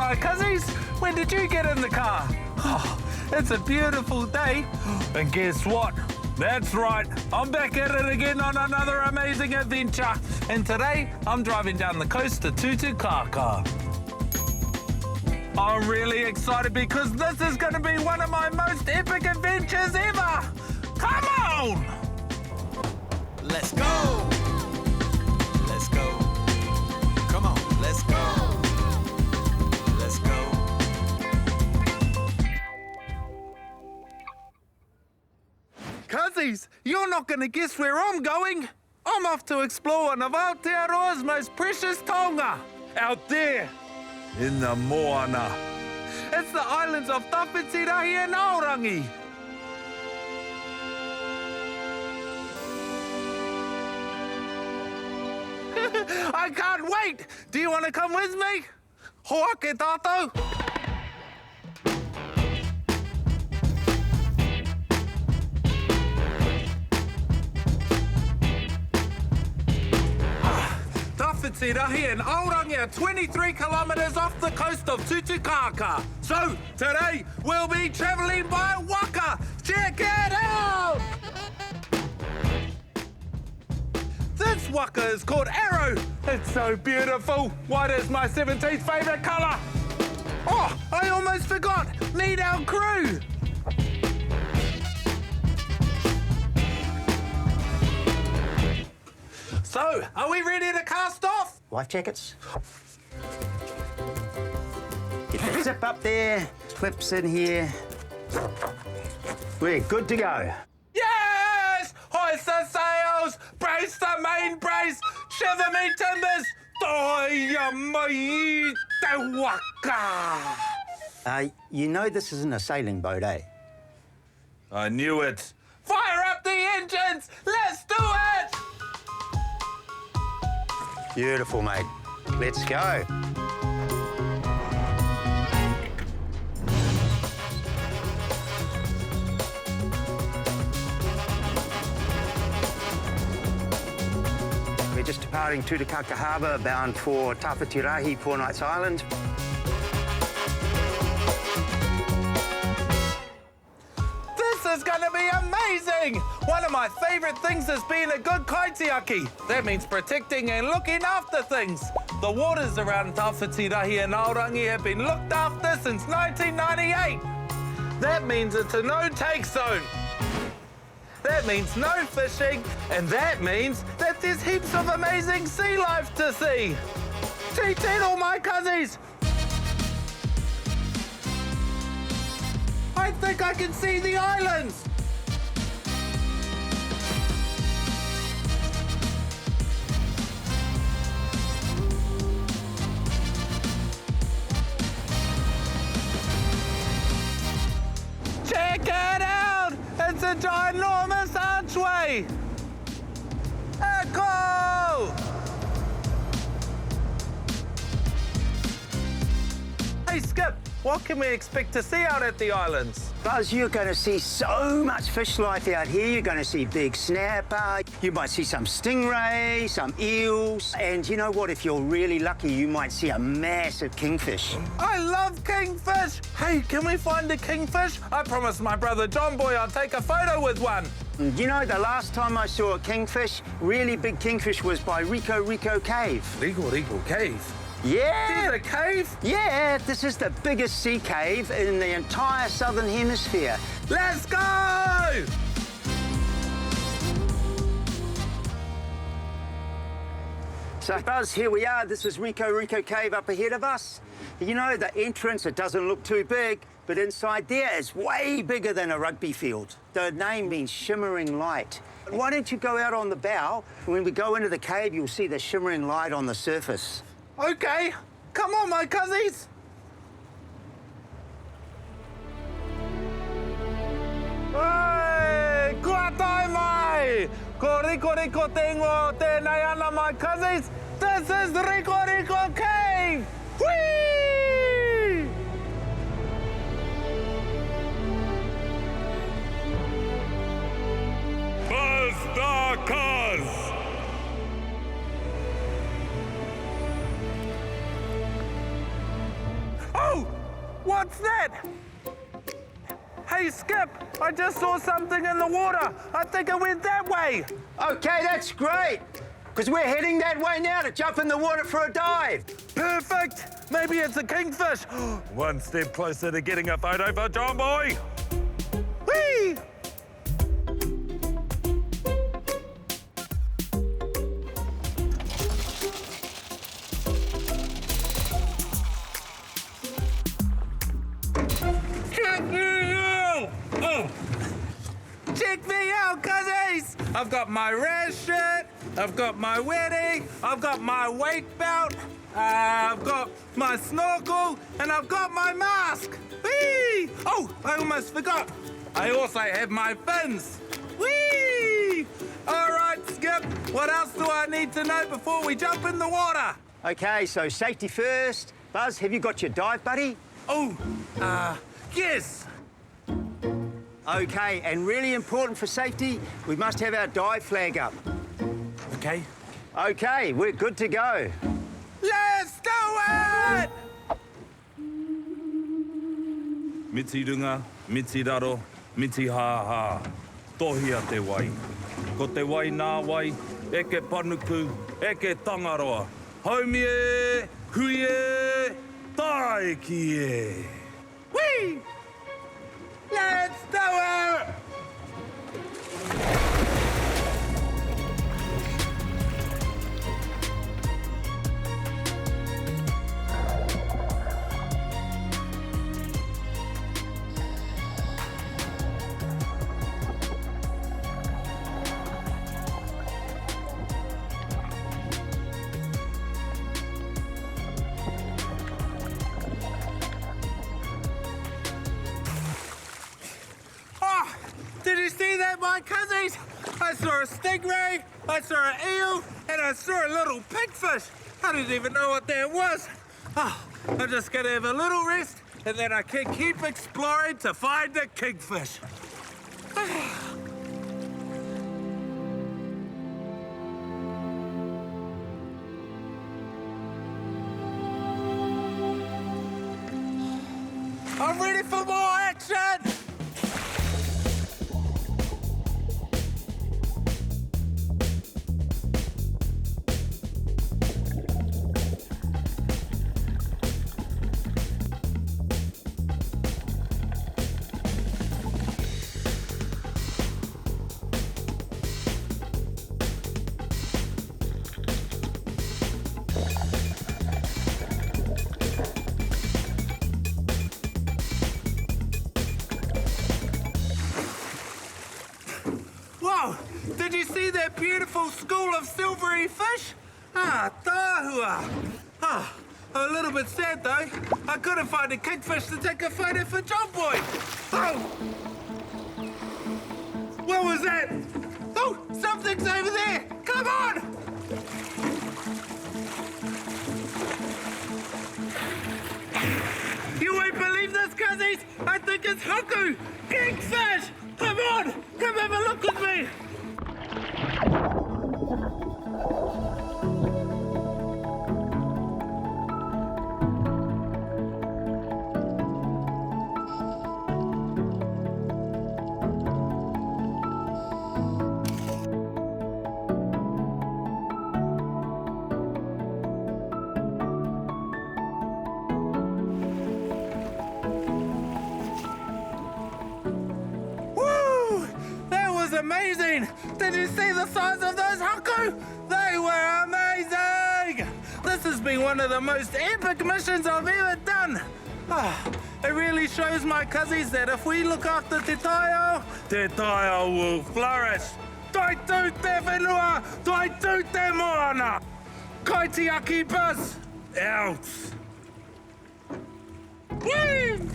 my cousins. When did you get in the car? Oh, it's a beautiful day. And guess what? That's right. I'm back at it again on another amazing adventure. And today, I'm driving down the coast to Tutukaka. I'm really excited because this is going to be one of my most epic adventures ever. Come on! Let's go! Let's go. Come on, let's go. Let's go. Cousins, you're not going to guess where I'm going. I'm off to explore one of Aotearoa's most precious taonga. Out there, in the moana. It's the islands of Tawhitirahi and Aorangi. I can't wait! Do you want to come with me? Hoa ke tātou? Tawhitirahi and Aorangi are 23 kilometres off the coast of Tutukaka. So, today, we'll be travelling by waka. Check it out! This waka is called Arrow. It's so beautiful. White is my 17th favourite colour. Oh, I almost forgot. Need our crew. So, are we ready to cast off? Life jackets. Get the zip up there, clips in here. We're good to go. Yes! Hoist the sails, brace the main brace, shiver me timbers, toia mai te waka. You know this isn't a sailing boat, eh? I knew it. Fire up the engines! Let's do it! Beautiful, mate. Let's go. We're just departing Tutukaka Harbour, bound for Tawhitirahi, Four Knights Island. This is going to be amazing! One of my favourite things is being a good kaitiaki. That means protecting and looking after things. The waters around Tawhitirahi and Aorangi have been looked after since 1998. That means it's a no-take zone. That means no fishing, and that means that there's heaps of amazing sea life to see. All my cousins! I think I can see the islands! Check it out! It's a ginormous archway! Echo! Hey, Skip, what can we expect to see out at the islands? Buzz, you're going to see so much fish life out here. You're going to see big snapper. You might see some stingray, some eels. And you know what? If you're really lucky, you might see a massive kingfish. I love kingfish! Hey, can we find a kingfish? I promised my brother John Boy I'll take a photo with one. You know, the last time I saw a kingfish, really big kingfish, was by Rico Cave. Rico Cave? Yeah! There's a cave? Yeah, this is the biggest sea cave in the entire southern hemisphere. Let's go! So, Buzz, here we are. This is Rico Cave up ahead of us. You know, the entrance, it doesn't look too big, but inside there is way bigger than a rugby field. The name means shimmering light. Why don't you go out on the bow? When we go into the cave, you'll see the shimmering light on the surface. Okay, come on, my cousins. Hey, kua tai mai! Ko Rico tengo tēnei ana, my cousins. This is Rico Cave! Whee! Bustakas! What's that? Hey, Skip, I just saw something in the water. I think it went that way. Okay, that's great. Because we're heading that way now to jump in the water for a dive. Perfect. Maybe it's a kingfish. One step closer to getting a photo for John Boy. Whee! Check me out! Oh. Check me out, cuzzies! I've got my red shirt, I've got my waddy, I've got my weight belt, I've got my snorkel, and I've got my mask. Whee! Oh, I almost forgot. I also have my fins. Whee! All right, Skip, what else do I need to know before we jump in the water? Okay, so safety first. Buzz, have you got your dive buddy? Oh, yes. Okay, and really important for safety, we must have our dive flag up. Okay. Okay, we're good to go. Let's do it! Miti runga, miti raro, miti ha. Tohia te wai. Ko te wai nā wai, eke panuku, eke tangaroa. Haumi e, hui e, tae ki e. Whee! Let's do it! Did you see that, my cousins? I saw a stingray, I saw an eel, and I saw a little pigfish. I didn't even know what that was. Oh, I'm just gonna have a little rest, and then I can keep exploring to find the kingfish. I'm ready for more action! Wow, did you see that beautiful school of silvery fish? Tahua. I'm a little bit sad though. I couldn't find a kingfish to take a photo for John Boy. Oh! What was that? Oh, something's over there. Come on! You won't believe this, cuzzies. I think it's haku. Kingfish! Come on! Come have a look with me! Amazing! Did you see the size of those haku? They were amazing! This has been one of the most epic missions I've ever done. It really shows my cousins that if we look after te taio will flourish. Tai tū te whenua, tai tū te moana. Kaitiaki Buzz, out. Woo!